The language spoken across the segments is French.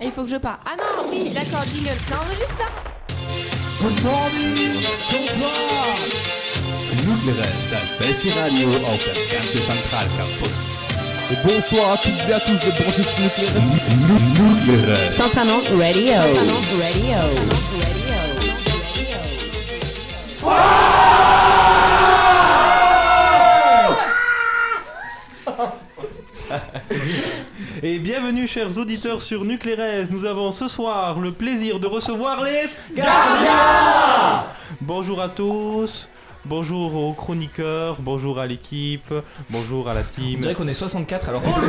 Et il faut que je parle. Ah non, oui, d'accord, jingle. Ça enregistre là? Good morning, Sonntag! Nucleares, das beste Radio auf das ganze Zentralcampus. Et bonsoir à toutes et à tous de brancher sur Nucleares. Nucleares. Centranon Radio. Centranon Radio. Et bienvenue chers auditeurs sur Nucleares. Nous avons ce soir le plaisir de recevoir les gardiens. Bonjour à tous. Bonjour aux chroniqueurs, bonjour à l'équipe, bonjour à la team. On dirait qu'on est 64 alors qu'on est 3.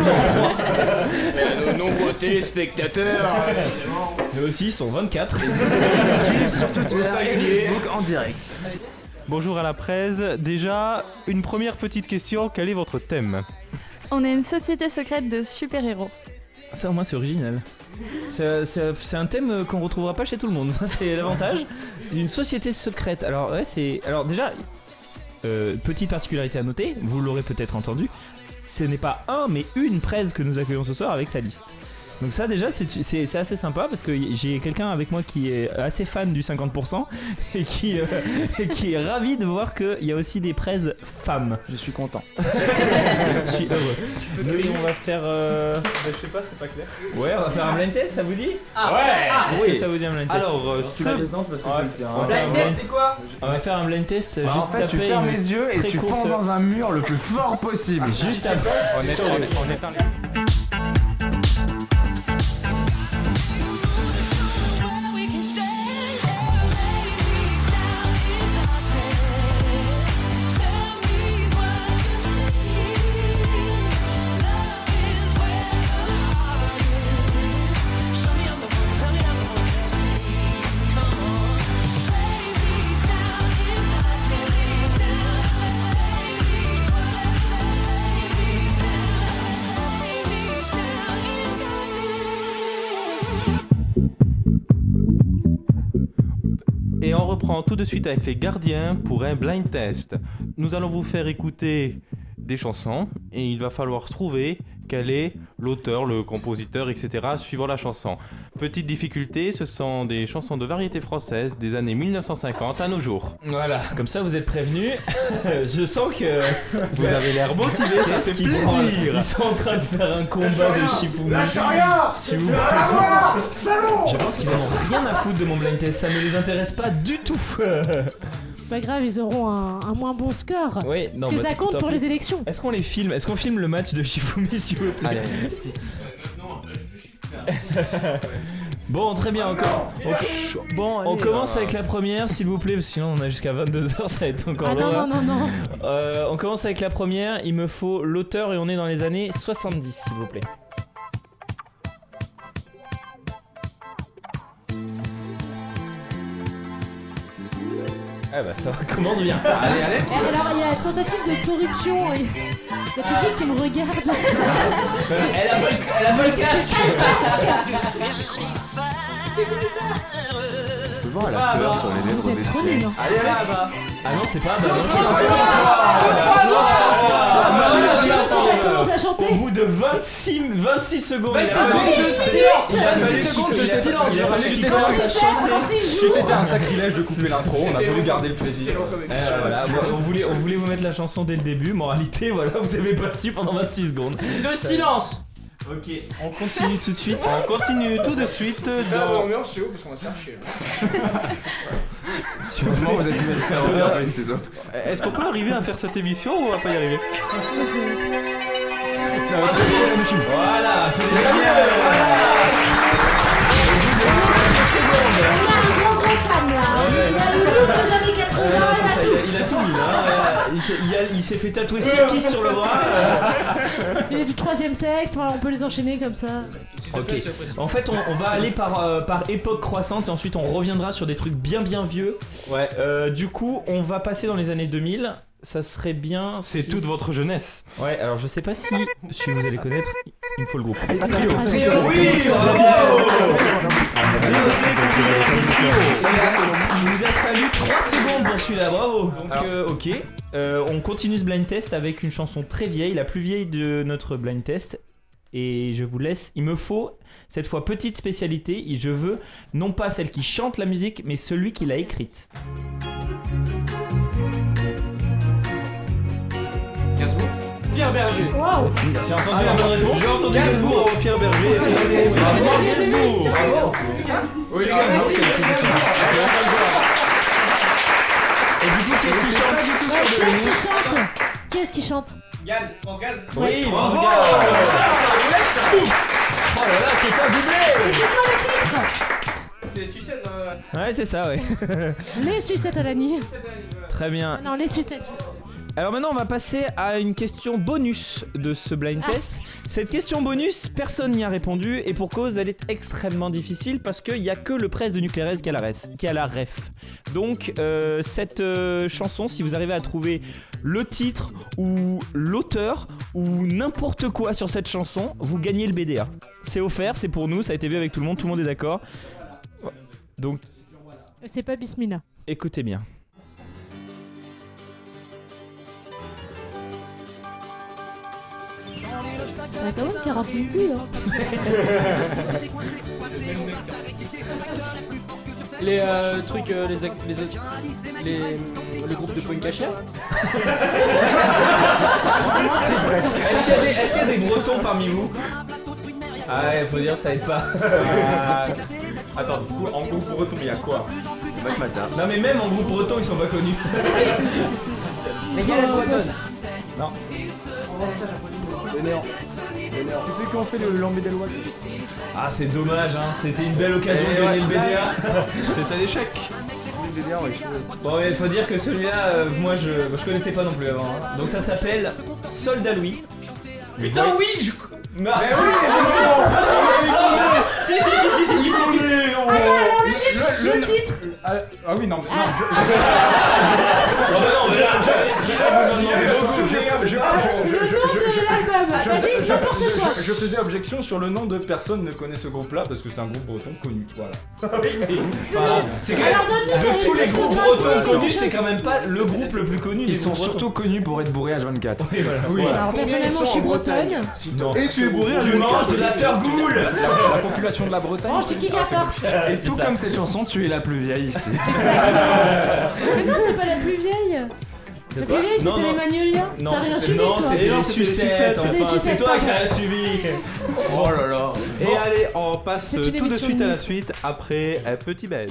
Et à nos nombreux téléspectateurs, évidemment. Eux aussi sont 24. Sur Twitter, Facebook en direct. Bonjour à la presse. Déjà, une première petite question, quel est votre thème ? On est une société secrète de super-héros. Ça au moins c'est original. C'est un thème qu'on retrouvera pas chez tout le monde. Ça c'est l'avantage d'une société secrète. Alors ouais c'est. Alors déjà, petite particularité à noter, vous l'aurez peut-être entendu, ce n'est pas un mais une presse que nous accueillons ce soir avec sa liste. Donc ça déjà c'est assez sympa parce que j'ai quelqu'un avec moi qui est assez fan du 50% et qui est ravi de voir qu'il y a aussi des presses femmes. Je suis content. Je suis heureux. Nous on va faire... Je sais pas, c'est pas clair. Ouais, on va faire un blind test, ça vous dit? Est-ce que ça vous dit un blind test? Alors, tu la présentes parce que ça me tient. Blind test, c'est quoi? On va faire un blind test juste En fait, après. tu fermes les yeux et très tu courte- fonces dans un mur le plus fort possible. Juste après. on est dans les... Et on reprend tout de suite avec les gardiens pour un blind test. Nous allons vous faire écouter des chansons et il va falloir trouver quel est l'auteur, le compositeur, etc. suivant la chanson. Petite difficulté, ce sont des chansons de variété française des années 1950 à nos jours. Voilà, comme ça vous êtes prévenus. Je sens que Vous avez l'air motivé, ça fait plaisir. Ils sont en train de faire un combat de Shifumi. S'il vous plaît. Je pense qu'ils en ont rien à foutre de mon blind test, ça ne les intéresse pas du tout. C'est pas grave, ils auront un moins bon score. Oui, non, Parce que bah, ça compte tant pour pis. les élections. Est-ce qu'on les filme? Est-ce qu'on filme le match de Shifumi s'il vous plaît? Allez. Bon, très bien, encore. On commence avec la première, s'il vous plaît, parce que sinon on a jusqu'à 22h, ça va être encore Ah loin. non. On commence avec la première, il me faut l'auteur et on est dans les années 70, s'il vous plaît. Ah bah ça commence bien. Allez. Et alors, il y a tentative de corruption. Et... Le public qui me regarde. Elle a pas le casque. Souvent, elle a peur sur les lèvres Vous êtes trop nuls. Ah non, c'est pas. Bah non, Je pense que ça commence à chanter. Au bout de 26 secondes. Il a fallu qu'il commence à chanter. C'était un sacrilège de couper l'intro, on a voulu garder le plaisir. Voilà, on voulait vous mettre la chanson dès le début. Moralité, voilà, vous avez pas su pendant 26 secondes. De silence. Ok, on continue tout de suite. On continue tout de suite dans... l'ambiance, c'est où parce qu'on va se faire chier. Heureusement, vous êtes bien ces hommes. Est-ce qu'on peut arriver à faire cette émission ou on va pas y arriver ? Voilà, c'est bien. On a un gros fan là. Il a le look des années 80, il a tout. Il a tout mis là. Il s'est fait tatouer 6 kisses sur le bras. Il est du 3ème sexe, voilà, on peut les enchaîner comme ça. Ok. En fait, on va aller par époque croissante et ensuite on reviendra sur des trucs bien vieux. Ouais. Du coup, on va passer dans les années 2000. Ça serait bien. C'est toute votre jeunesse. Ouais, alors je sais pas si vous allez connaître. Il me faut le groupe. Oui, Il nous a fallu 3 secondes pour celui-là, bravo. Donc ok, on continue ce blind test avec une chanson très vieille, la plus vieille de notre blind test. et je vous laisse. Il me faut cette fois petite spécialité. Et je veux non pas celle qui chante la musique, mais celui qui l'a écrite. Pierre Berger. Waouh. J'ai entendu la bonne réponse. J'ai entendu Gainsbourg, Pierre Berger. Bravo, Gainsbourg. Bravo. Oui, C'est bravo. Gainsbourg. Et du coup, qu'est-ce qu'il chante? Qu'est-ce qui chante? Qu'est-ce qui chante? Gall, France Gall. Oui, France bravo. Gall. Oh là là, c'est un doublé. Et c'est quoi le titre? C'est Sucette. Ouais, c'est ça, ouais. Les sucettes à la nuit. Très bien. Non, les sucettes. Juste. Alors maintenant, on va passer à une question bonus de ce blind test. Cette question bonus, personne n'y a répondu et pour cause, elle est extrêmement difficile parce qu'il n'y a que le presse de Nuclérez qui a la ref. Donc cette chanson, si vous arrivez à trouver le titre ou l'auteur ou n'importe quoi sur cette chanson, vous gagnez le BDA. C'est offert, c'est pour nous, ça a été vu avec tout le monde est d'accord. Donc C'est pas Bismillah. écoutez bien. On a quand même 40 000 vues, hein. Les trucs, le groupe de Point Cachère. C'est presque. Est-ce qu'il y a des Bretons parmi vous? Ah ouais, faut dire ça aide pas. Attends, du coup, en groupe breton, il y a quoi? Non mais même en groupe breton ils sont pas connus. Les gars, la bretonne. Non. Les néants. C'est ceux qui ont fait le lambé des lois. Ah c'est dommage hein, c'était une belle occasion de gagner le BDA. C'est un échec. Bon il faut dire que celui-là, moi je connaissais pas non plus avant. Hein. Donc ça s'appelle Soldat Louis. Putain oui je... Mais oui Si, il connaît. Attends, alors le titre. Ah oui, non, mais Le nom de l'album. Vas-y, n'importe quoi. je faisais objection sur le nom de personne ne connaît ce groupe-là parce que c'est un groupe breton connu. Voilà. Enfin, c'est quand même... Alors donne-nous ça. De tous les groupes bretons connus, c'est quand même pas le groupe le plus connu. Ils sont surtout connus pour être bourrés H24. Oui, voilà. Oui. Alors personnellement, je suis bretonne. Et tu es bourré à Tu manges de la Turgoule. La population de la Bretagne. Oh, je dis qui la force. Et tout comme cette chanson, tu es la plus vieille ici. Mais non, c'est pas la plus vieille. La plus vieille, c'était les Magnolias. Non, T'as rien suivi, non, toi. c'était les les sucettes. sucettes. Enfin, C'était les c'est sucettes, toi qui pardon. as rien suivi. Oh là là. Et allez, on passe C'est une tout de émission suite à la mixte. suite après un petit bed.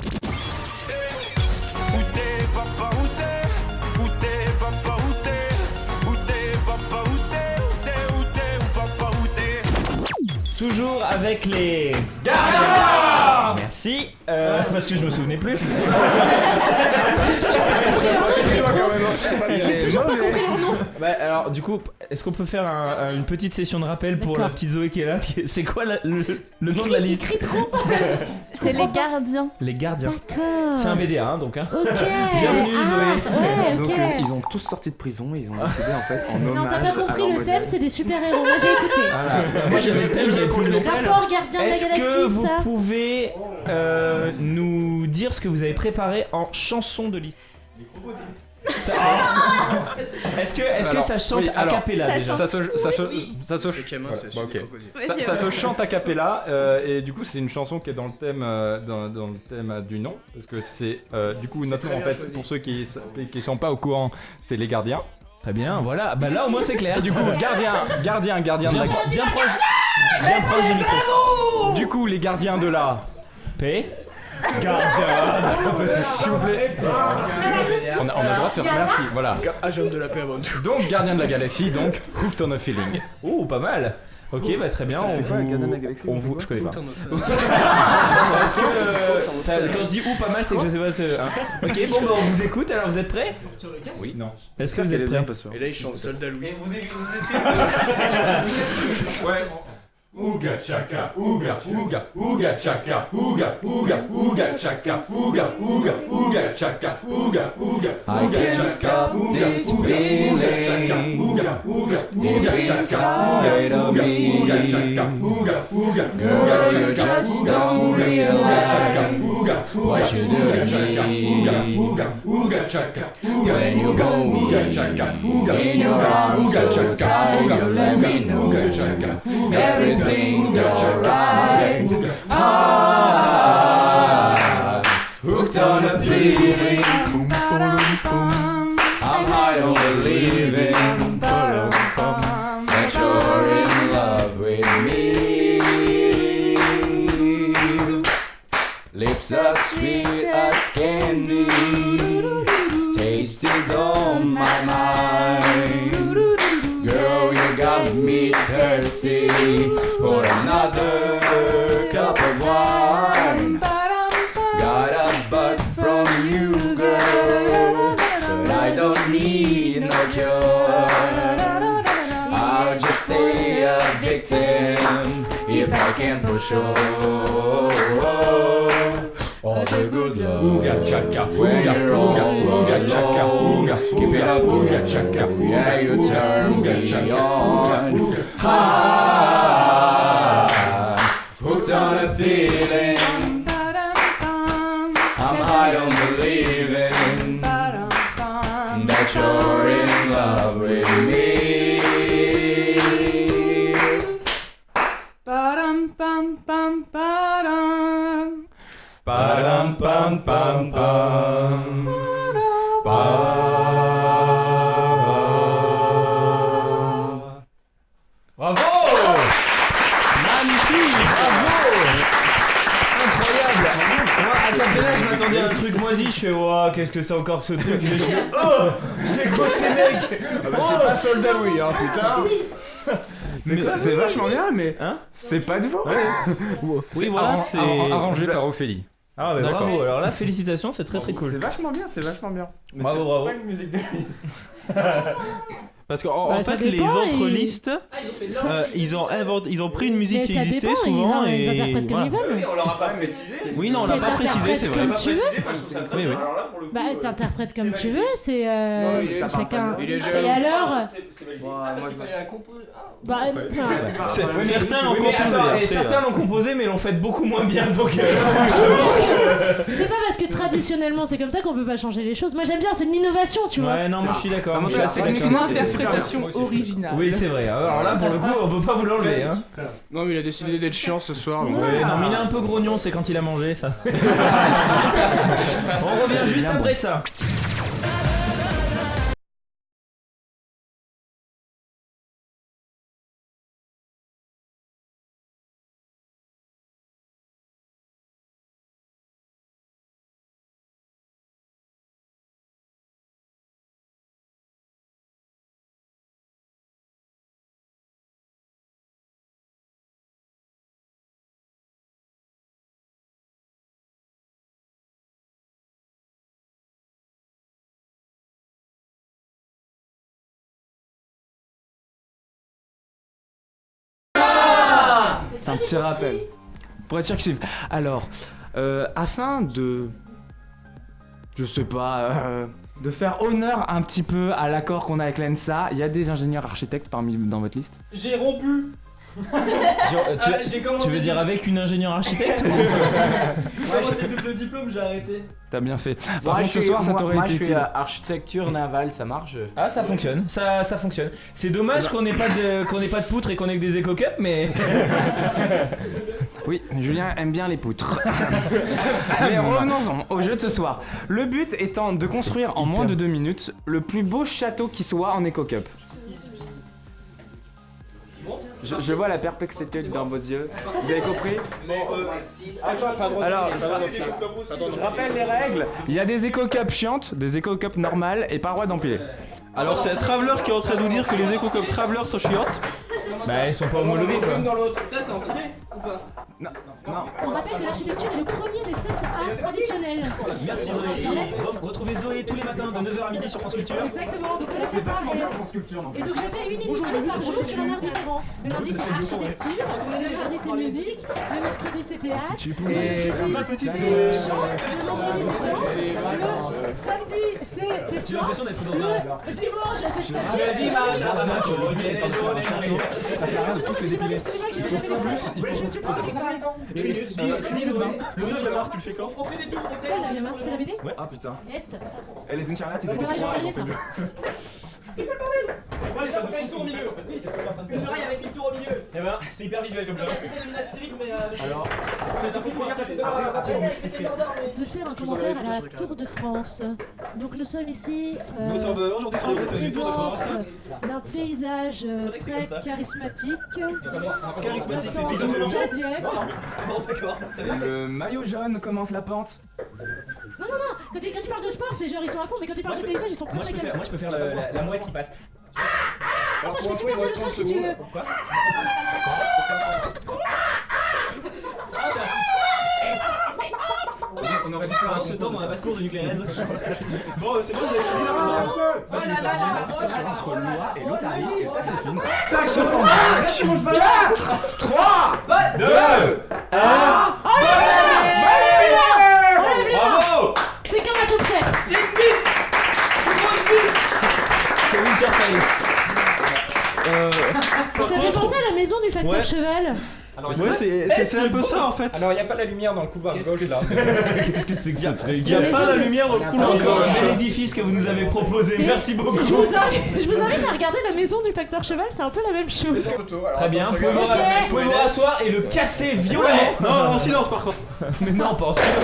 Toujours avec les gardiens. Merci, parce que je me souvenais plus. J'ai toujours pas compris leur nom. Bah, alors du coup, est-ce qu'on peut faire une petite session de rappel pour D'accord. la petite Zoé qui est là? C'est quoi le nom de la Il liste? crie trop. C'est les gardiens. Les gardiens. D'accord. C'est un BDA hein, donc hein. Ok. Bienvenue, Zoé. Ouais, Donc ok. ils ont tous sorti de prison et ils ont décidé en fait en hommage. Non, t'as pas à compris leur le modèle. thème, c'est des super-héros. Moi, j'ai écouté. Voilà. Moi j'avais le thème, j'avais plus le nom. Rapport gardien de la Est-ce que galaxie, tout vous ça. pouvez nous dire ce que vous avez préparé en chanson de liste? Ça- Est-ce que Alors, ça chante oui, a alors, cappella déjà? Ça se C'est Camin, c'est celui ok. des crocodiles. Ça se chante a cappella et du coup c'est une chanson qui est dans le thème dans le thème du nom parce que c'est du coup C'est notre très nom en bien fait choisi. pour ceux qui sont pas au courant c'est les gardiens. Très bien, voilà. Bah là au moins c'est clair. Et du coup gardien de Bien, la bien proche du micro. du coup les gardiens de la P. Gardien. s'il vous plaît. On a le droit de faire merci voilà. Agent de la paix avant tout. Donc gardien de la galaxie donc Hooked on a Feeling. Oh, pas mal. Ok, bah très bien. C'est quoi le Gardien de la Galaxie? Je connais pas. Est-ce que quand je dis ou pas mal, c'est que je sais pas. Ok, bon bah on vous écoute. Alors vous êtes prêts? Oui non. Est-ce que vous êtes prêts? Et là, il chante Soldat Louis. Ouais. Ouga chaka, ouga, ouga, ouga chaka, ouga, ouga, ouga chaka, ouga, ouga, ouga chaka, ouga, ouga, ouga chaka, ouga, ouga, chaka, ouga, ouga, ouga chaka, ouga, ouga chaka, ouga, ouga, ouga chaka, ouga, ouga chaka, ouga, what you do to me. When you hold me in your arms so tight, you let me know everything's alright. Hooked on a feeling, I'm high on believing that you're in love with me. Lips as sweet as candy, taste is on my mind. Girl, you got me thirsty for another cup of wine. Got a bug from you, girl, but I don't need no cure. I'll just stay a victim if I can for sure. All the good love when you're all alone. Keep it up, yeah, you turn me on. Hooked on a feeling, I'm high on believing that you're in love with me. Ba-dum bum bum ba-dum. Ba-dum bum bum bum. Bravo! Magnifique! Bravo! Incroyable! Moi, à Capella, je m'attendais à un truc moisi, je fais ouah, qu'est-ce que c'est encore que ce truc? Et je fais oh! C'est quoi ces mecs? Ah bah c'est pas Soldat Louis, hein, putain. C'est vachement bien, mais c'est pas de vous. Oui, voilà, c'est arrangé par Ophélie. Ah bah D'accord. bravo, alors là félicitations, c'est très très cool. C'est vachement bien, c'est vachement bien. Mais Bravo, c'est bravo. pas une musique de Parce qu'en Bah, en ça fait, les dépend, autres et- listes, ils ont pris une musique Mais qui ça existait dépend, souvent ils et interprètent comme ils voilà. veulent. On l'aura pas précisé. Oui, non, on l'a pas précisé, c'est vrai. Comme tu veux. Oui, oui. Bah t'interprètes comme tu veux, c'est Non, il est- chacun. il est jeune. Et alors bah Certains l'ont composé. Et après, certains l'ont composé mais l'ont fait beaucoup moins bien donc. je pense que c'est pas parce que traditionnellement c'est comme ça qu'on peut pas changer les choses. Moi j'aime bien, c'est de l'innovation, tu vois. Ouais, non, moi je suis d'accord. moi, Je suis la assez technique, d'accord. c'était super bien. Interprétation originale. Oui, c'est vrai. Alors là, pour le coup, on peut pas vous l'enlever. Hein. Non mais il a décidé d'être chiant ce soir. donc- Ouais, non, mais il est un peu grognon, c'est quand il a mangé, ça. On revient juste après ça. C'est un petit rappel. Pour être sûr que c'est. Alors, afin de. Je sais pas. De faire honneur un petit peu à l'accord qu'on a avec l'ENSA, il y a des ingénieurs architectes dans votre liste. J'ai rompu. Tu veux dire avec une ingénieure architecte ou... J'ai commencé le double diplôme, j'ai arrêté. T'as bien fait. Par contre, ce soir, ça t'aurait été je suis utile. architecture navale, ça marche. Ah, ça fonctionne, ça fonctionne. C'est dommage qu'on ait pas de poutres et qu'on ait que des éco-cups, mais... Oui, Julien aime bien les poutres. Mais revenons-en au jeu de ce soir. Le but étant de construire en moins de 2 minutes le plus beau château qui soit en éco-cup. Je vois la perplexité dans vos yeux. Vous avez compris? Alors, je rappelle les règles. Il y a des éco-cups chiantes, des éco-cups normales et pas le droit d'empiler. Alors c'est Traveler qui est en train de nous dire que les éco-cups Traveler sont chiantes. Bah ils sont pas homologués quoi. Ça c'est empilé ou pas? Non. On rappelle que l'architecture est le premier des 7 arts traditionnels. Merci Zoé. Retrouvez Zoé tous les matins de 9h à midi sur France Culture. Exactement, donc connaissez pas. Et donc je fais une émission par jour sur un heure différent. Le lundi c'est architecture, le mardi c'est musique, le mercredi c'est théâtre, le jeudi c'est chant, le vendredi c'est danse, le samedi c'est des J'ai l'impression d'être dans un... le dimanche c'est statue. Le dimanche, Ça sert à rien de tous les dépiler. Je me suis pas avec moi. Deux minutes. L'honneur de l'art, tu le fais quand? On fait des tours, on Ouais, la Viamar, c'est la BD? Ouais. Ah putain. Yes. Et les Incarnates, ils étaient Ouais, j'en trois, fais ils rien, ont fait ça. mieux. C'est quoi le bordel? Ouais, on fait une tour au milieu. Une oreille avec une tour au milieu. Eh ben, c'est hyper visuel comme jeu. C'était une astérique, mais. Alors, On peut faire un commentaire à la Tour de France. Donc nous sommes ici Nous sommes aujourd'hui sur en les routes du Tour de France. présence d'un paysage vrai que c'est très comme ça. charismatique. Charismatique, c'est le Datant paysan du vélo. 15e. Bon, d'accord. le maillot jaune commence la pente. Non, quand ils parlent de sport, c'est genre ils sont à fond, mais quand ils parlent de paysage, ils sont très Moi, très je calmes. peux faire la mouette qui passe. Moi je fais super bien le temps si tu veux. Quoi? On aurait dû faire Pendant ce temps, dans la basse-cour de Nuclérez. Bon, c'est bon, vous avez fini là maintenant? Oh là là là. entre Loa et l'Otari est assez fine. 4, 3, 2, 1. Bravo! C'est comme à tout près. C'est une bite. Une grosse bite. C'est Winterfell. Ça fait penser à la maison du facteur Ouais. cheval. Ouais, c'est un peu ça en fait. Alors, il n'y a pas la lumière dans le couloir gauche là. Qu'est-ce que c'est que ce truc? Il y a pas la lumière dans le C'est couloir encore gauche. Bel édifice que vous nous avez proposé, Mais merci beaucoup. Je vous invite à regarder la maison du facteur cheval, c'est un peu la même chose. Très bien, Ok. pouvez-vous rasseoir et le casser violemment. Non, en silence par contre. Mais non, pas en silence.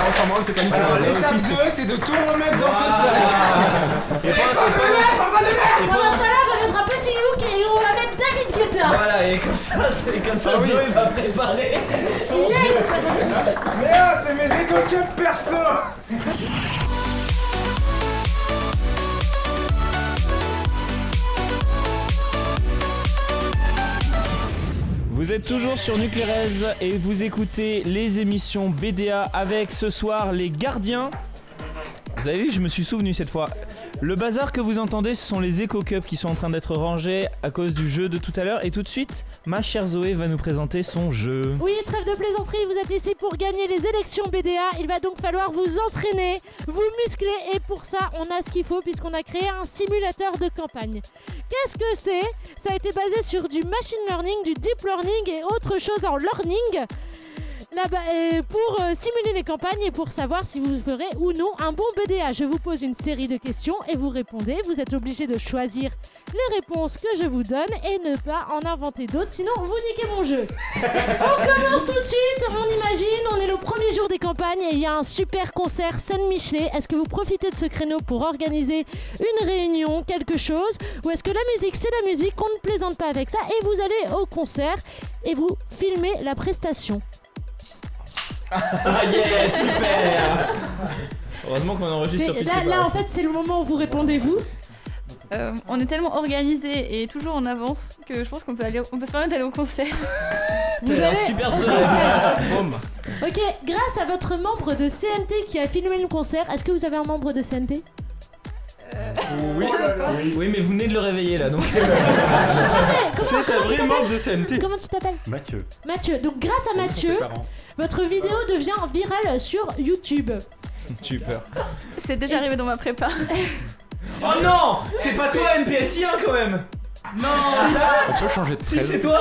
On s'en branle, c'est pas nickel. Alors, L'étape aussi, 2, c'est de tout remettre dans ce sac. Pendant ce temps-là, on va mettre un petit look et on va mettre David Guetta. Voilà, et comme ça, Zoé va préparer son Yes. jeu. Mais ah, c'est mes Ego Cup perso. Vous êtes toujours sur Nuclérez et vous écoutez les émissions BDA avec ce soir les gardiens. Vous avez vu, je me suis souvenu cette fois. Le bazar que vous entendez, ce sont les Eco Cups qui sont en train d'être rangés à cause du jeu de tout à l'heure. Et tout de suite, ma chère Zoé va nous présenter son jeu. Oui, trêve de plaisanterie, vous êtes ici pour gagner les élections BDA. Il va donc falloir vous entraîner, vous muscler et pour ça, on a ce qu'il faut puisqu'on a créé un simulateur de campagne. Qu'est-ce que c'est? Ça a été basé sur du machine learning, du deep learning et autre chose en learning. Là-bas, pour simuler les campagnes et pour savoir si vous ferez ou non un bon BDA. Je vous pose une série de questions et vous répondez. Vous êtes obligé de choisir les réponses que je vous donne et ne pas en inventer d'autres, sinon vous niquez mon jeu. On commence tout de suite, on imagine, on est le premier jour des campagnes et il y a un super concert scène Michelet. Est-ce que vous profitez de ce créneau pour organiser une réunion, quelque chose? Ou est-ce que la musique, c'est la musique, qu'on ne plaisante pas avec ça et vous allez au concert et vous filmez la prestation? Ah yeah, super. Heureusement qu'on enregistre sur plus Là en fait c'est le moment où vous répondez vous. On est tellement organisé et toujours en avance que je pense qu'on peut se permettre d'aller au concert. Vous avez super au sereine. concert. Boum. Ok, grâce à votre membre de CNT qui a filmé le concert, est-ce que vous avez un membre de CNT? Oui, mais vous venez de le réveiller là donc. C'est un vrai membre de CNT. Comment tu t'appelles? Mathieu. Mathieu. Donc grâce à Mathieu, votre vidéo devient virale sur YouTube. Super. C'est déjà arrivé dans ma prépa. Oh non, c'est pas toi MPSI1 quand même. Non. On peut changer de Si prénom. c'est toi.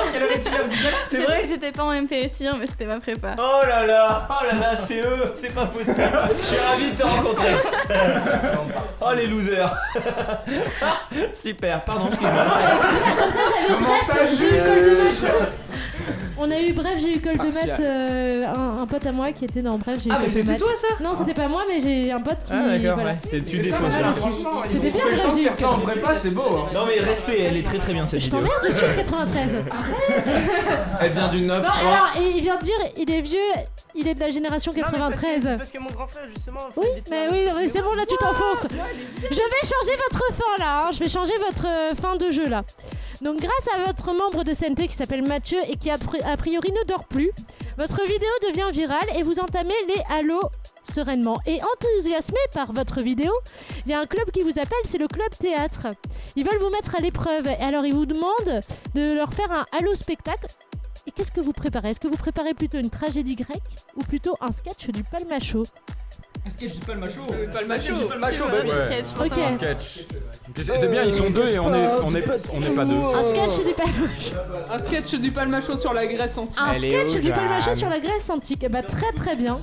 C'est vrai. J'étais pas en MPSI, mais c'était ma prépa. Oh là là, c'est eux, c'est pas possible. Je suis ravi de te rencontrer. Oh les losers. Super, pardon, excuse-moi. Comme ça j'avais bref, j'ai eu colle de maths. On a eu bref, j'ai eu colle de maths, un pote à moi qui était dans bref, j'ai eu Ah colle mais de c'était maths. toi ça? Non, c'était pas moi, mais j'ai un pote qui. Ah d'accord, voilà. ouais. Tu Pas défonces mal là. aussi. C'était bien bref, j'ai eu Faire ça en colle. prépa, c'est beau. Hein. Non mais respect, elle est très très bien cette Je vidéo. t'emmerde, je suis de 93. Elle vient du 9-3. Non, alors, il vient de dire, il est vieux, il est de la génération 93. Parce que mon grand frère, justement. Oui, mais c'est bon, là tu t'enfonces. Je vais changer votre fin là, hein. Je vais changer votre fin de jeu là. Donc grâce à votre membre de CNT qui s'appelle Mathieu et qui a priori ne dort plus, votre vidéo devient virale et vous entamez les Halo sereinement. Et enthousiasmé par votre vidéo, il y a un club qui vous appelle, c'est le club théâtre. Ils veulent vous mettre à l'épreuve et alors ils vous demandent de leur faire un Halo spectacle. Et qu'est-ce que vous préparez? Est-ce que vous préparez plutôt une tragédie grecque ou plutôt un sketch du Palmacho? Un sketch du Palmacho. Palmacho. Ok. Un sketch. C'est bien, ils sont deux et on n'est pas deux. Un sketch du Palmacho. Un sketch du Palmacho sur la Grèce antique. Un sketch du Palmacho sur la Grèce antique. Bah très très bien.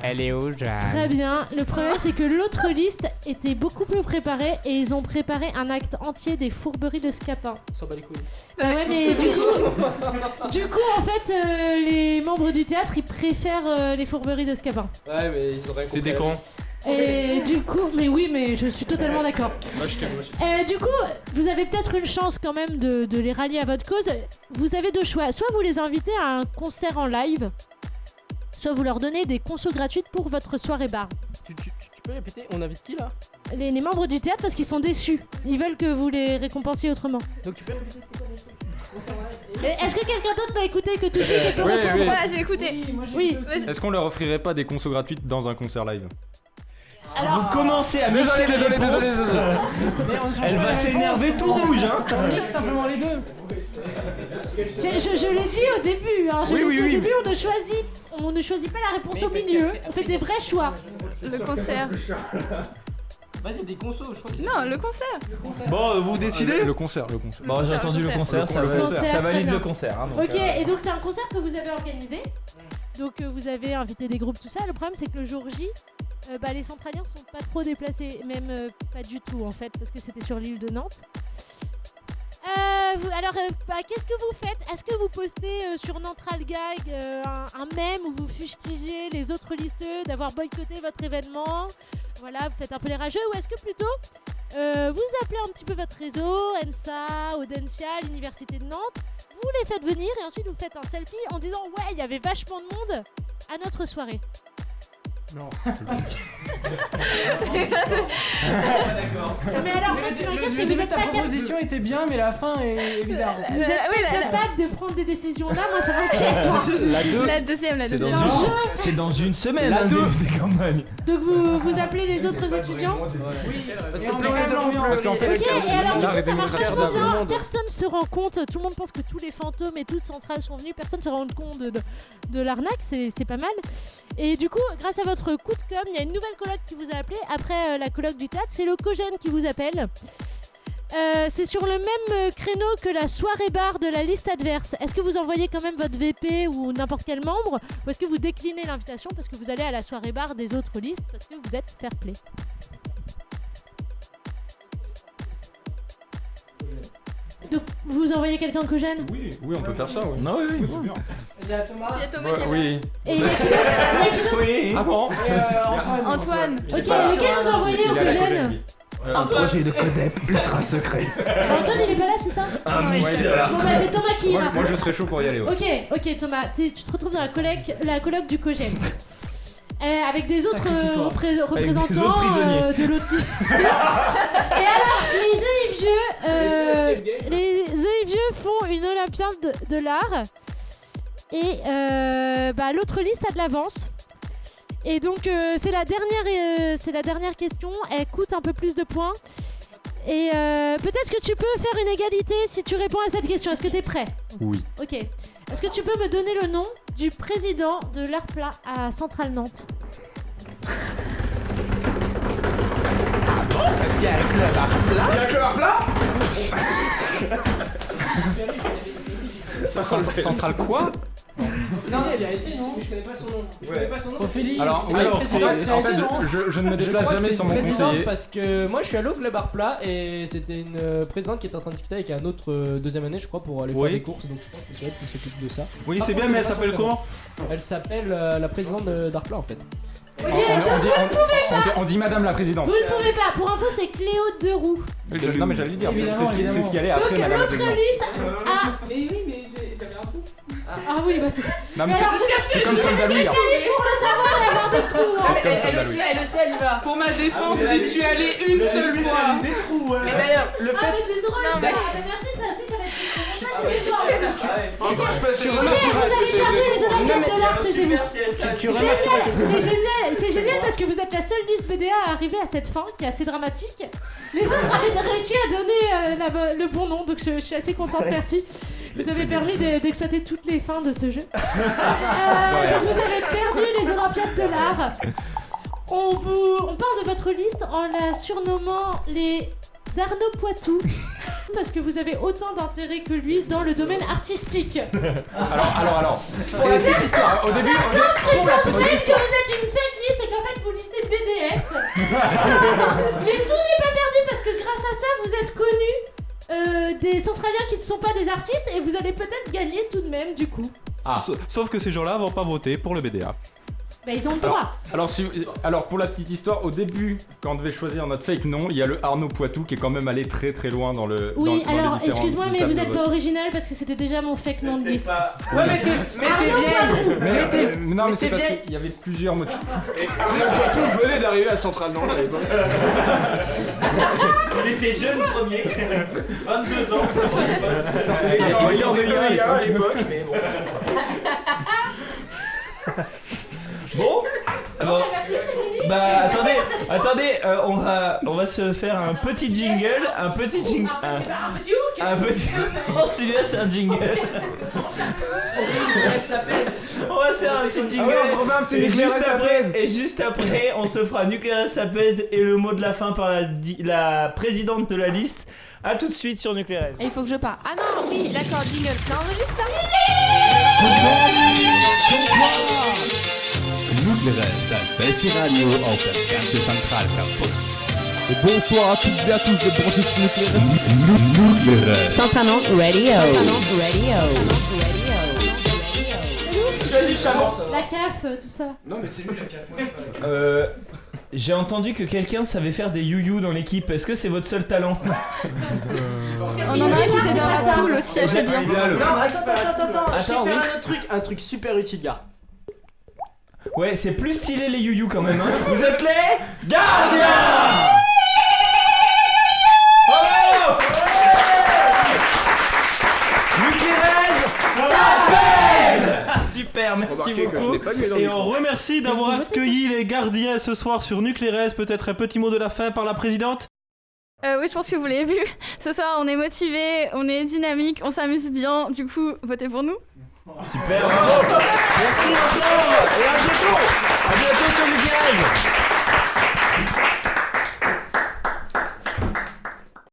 Elle est où, Jeanne? Très bien. Le problème c'est que l'autre liste était beaucoup plus préparée et ils ont préparé un acte entier des fourberies de Scapin. On s'en bat les couilles. Bah ouais, mais du coup en fait les membres du théâtre ils préfèrent les fourberies de Scapin. Ouais, mais ils auraient C'est des cons. Et du coup, mais oui, mais je suis totalement d'accord. Moi, je t'aime aussi. Du coup, vous avez peut-être une chance quand même de les rallier à votre cause. Vous avez deux choix. Soit vous les invitez à un concert en live, soit vous leur donnez des consos gratuites pour votre soirée bar. Tu peux répéter? On invite qui là? Les membres du théâtre parce qu'ils sont déçus. Ils veulent que vous les récompensiez autrement. Donc tu peux répéter Est-ce que quelqu'un d'autre m'a écouté que tout de suite et peut Oui, répondre? oui. Ouais, j'ai écouté. Oui. Est-ce qu'on leur offrirait pas des consos gratuites dans un concert live? Si vous commencez à mixer les réponses, elle va s'énerver tout rouge, hein. On mixe simplement les deux. Je l'ai dit au début, hein. Au début, on ne choisit pas la réponse au milieu, on fait des vrais choix. Le concert. Vas-y, des consos, je crois que Non, le concert. Bon, vous décidez? Le concert. Bon, j'ai entendu le concert, ça concert, valide très le bien. concert. Hein, Ok, et donc c'est un concert que vous avez organisé. Donc vous avez invité des groupes, tout ça. Le problème c'est que le jour J, les Centraliens sont pas trop déplacés, même pas du tout en fait, parce que c'était sur l'île de Nantes. Qu'est-ce que vous faites? Est-ce que vous postez sur Neutralgag un mème où vous fustigez les autres listeux d'avoir boycotté votre événement? Voilà, vous faites un peu les rageux, ou est-ce que plutôt vous appelez un petit peu votre réseau, ENSA, Audencia, l'Université de Nantes, vous les faites venir et ensuite vous faites un selfie en disant ouais, il y avait vachement de monde à notre soirée. Non. Mais alors, moi, ce qui m'inquiète, c'est que vous êtes ta pas capable. proposition était bien, mais la fin est bizarre. Vous êtes pas capable de prendre des décisions là, moi ça m'inquiète. La deuxième. C'est dans une semaine, La hein, deux. début des campagnes. Donc vous appelez les autres étudiants. Oui, Parce et on met quand même l'ambiance. Parce qu'en fait, Ok, et alors du coup ça marche démocratie vachement de tout le bien, monde. personne se rend compte, tout le monde pense que tous les fantômes et toutes centrales sont venus, personne se rend compte de l'arnaque, c'est pas mal. Et du coup, grâce à votre coup de com', il y a une nouvelle coloc qui vous a appelé après la coloc du théâtre, c'est le Cogène qui vous appelle. C'est sur le même créneau que la soirée bar de la liste adverse. Est-ce que vous envoyez quand même votre VP ou n'importe quel membre, ou est-ce que vous déclinez l'invitation parce que vous allez à la soirée bar des autres listes parce que vous êtes fair play? Donc vous envoyez quelqu'un au Cogène? Oui, on peut faire ça, oui. Non, oui. Il y a Thomas. Il y a Thomas qui est là. Oui. Et il y a qui d'autre? Oui. Ah bon? Et Antoine. Ok, lequel vous envoyez au Cogène? Un projet de codep ultra secret. Antoine il est pas là, c'est ça? Un mixeur. Bon bah c'est Thomas qui ira. Moi je serais chaud pour y aller. Ouais. Ok Thomas, tu te retrouves dans la coloc du Cogène. Avec des autres représentants des autres prisonniers. de l'autre liste. Et alors, les œufs et vieux font une olympiade de l'art. Et l'autre liste a de l'avance. Et donc c'est la dernière question. Elle coûte un peu plus de points. Et peut-être que tu peux faire une égalité si tu réponds à cette question. Est-ce que tu es prêt? Oui. Ok. Est-ce que tu peux me donner le nom du président de l'Arpla à Centrale Nantes? Est-ce qu'il y a avec le Arpla? Il y a que l'Arpla Central quoi? Non, il a été, non? Je connais pas son nom. Je connais pas son nom. Ophélie. Alors, c'est oui, le président qui a en été, fait, non? je ne me Je déplace crois que jamais c'est sans une mon présidente conseiller. parce que moi je suis allé au club Arpla et c'était une présidente qui était en train de discuter avec un autre deuxième année je crois pour aller faire des courses, donc je pense que c'est elle qui s'occupe de ça. Oui, Par c'est contre, bien, mais je elle connais pas s'appelle son comment? prénom. Elle s'appelle la présidente d'Arpla en fait. Ok, donc vous ne pouvez pas. On dit Madame la Présidente. Vous ne pouvez pas. Pour info, c'est Cléo Deroux. Non mais j'allais le dire, Évidemment, c'est ce qui allait Donc après Madame la l'autre Présidente. liste a... Mais oui, mais j'avais un coup. Ah oui, bah c'est... Non mais Mais alors, c'est comme ça vous que êtes Dalouille. spécialiste pour le savoir et avoir des trous, hein. C'est comme ça Dalouille. Elle le sait, elle y va. Pour ma défense, j'y suis allé une seule fois. Et d'ailleurs, le Ah fait. mais c'est drôle ça. Ah, mais merci, ça aussi ça va être... Ça, je sais pas. Encore, je peux essayer de Ok, vous avez perdu les Olympiades de l'art, taisez-vous. C'est génial parce que vous êtes la seule liste BDA à arriver à cette fin qui est assez dramatique. Les autres avaient réussi à donner le bon nom, donc je suis assez contente, merci. Vous avez permis d'exploiter toutes les fins de ce jeu. Donc vous avez perdu les Olympiades de l'art. On parle de votre liste en la surnommant les Arnaud Poitou. Parce que vous avez autant d'intérêt que lui dans le domaine artistique. Alors. Pour la petite histoire, au début. Est-ce que vous êtes une fake list et qu'en fait vous listez BDS. Mais tout n'est pas perdu parce que grâce à ça vous êtes connus des centraliens qui ne sont pas des artistes et vous allez peut-être gagner tout de même du coup. Sauf que ces gens-là vont pas voter pour le BDA. Bah ils ont le droit. Alors pour la petite histoire, au début, quand on devait choisir notre fake nom, il y a le Arnaud Poitou qui est quand même allé très très loin dans le. Oui, dans alors les excuse-moi, mais vous êtes pas vote. original parce que c'était déjà mon fake nom de liste. Ouais, mais t'es vieille. Non, mais c'est parce vieille. qu'il y avait plusieurs motifs. Arnaud Poitou venait d'arriver à Central Nantes à l'époque. Il était jeune premier, 22 ans. Il était à l'époque, mais bon. Bon, Bon, merci, c'est fini. bah Merci, attendez, on va se faire un petit jingle, un petit hook. Non, celui-là c'est un jingle. On va se faire un petit jingle. on se refait un petit nucléaire, ça pèse. Et juste après, on se fera nucléaire, ça pèse et le mot de la fin par la présidente de la liste. A tout de suite sur Nucléaire. Et il faut que je parle. Ah non, oui, d'accord, jingle. Ça enregistre là. Nucleares, das beste Radio auf das ganze Zentralcampus. Et bonsoir à toutes et à tous de brancher sur Nucléaire. Nucleares. Central Nantes Radio. La CAF, tout ça. Non, mais c'est lui la CAF. J'ai entendu que quelqu'un savait faire des you-you dans l'équipe. Est-ce que c'est votre seul talent? On en a un qui s'est dans la poule aussi, elle fait bien. Non, attends, je sais Attends, faire oui. un truc super utile, gars. Ouais, c'est plus stylé les you-you quand même. Hein. Vous êtes les gardiens. Bravo. Nucléaire, ça pèse. Super, merci Remarquez que je beaucoup. n'ai pas gagné dans le Et micro. on remercie d'avoir accueilli les gardiens ce soir sur Nucléaire. Peut-être un petit mot de la fin par la présidente. Oui, je pense que vous l'avez vu. Ce soir, on est motivés, on est dynamique, on s'amuse bien. Du coup, votez pour nous. Super, bravo. Merci encore. Et à bientôt.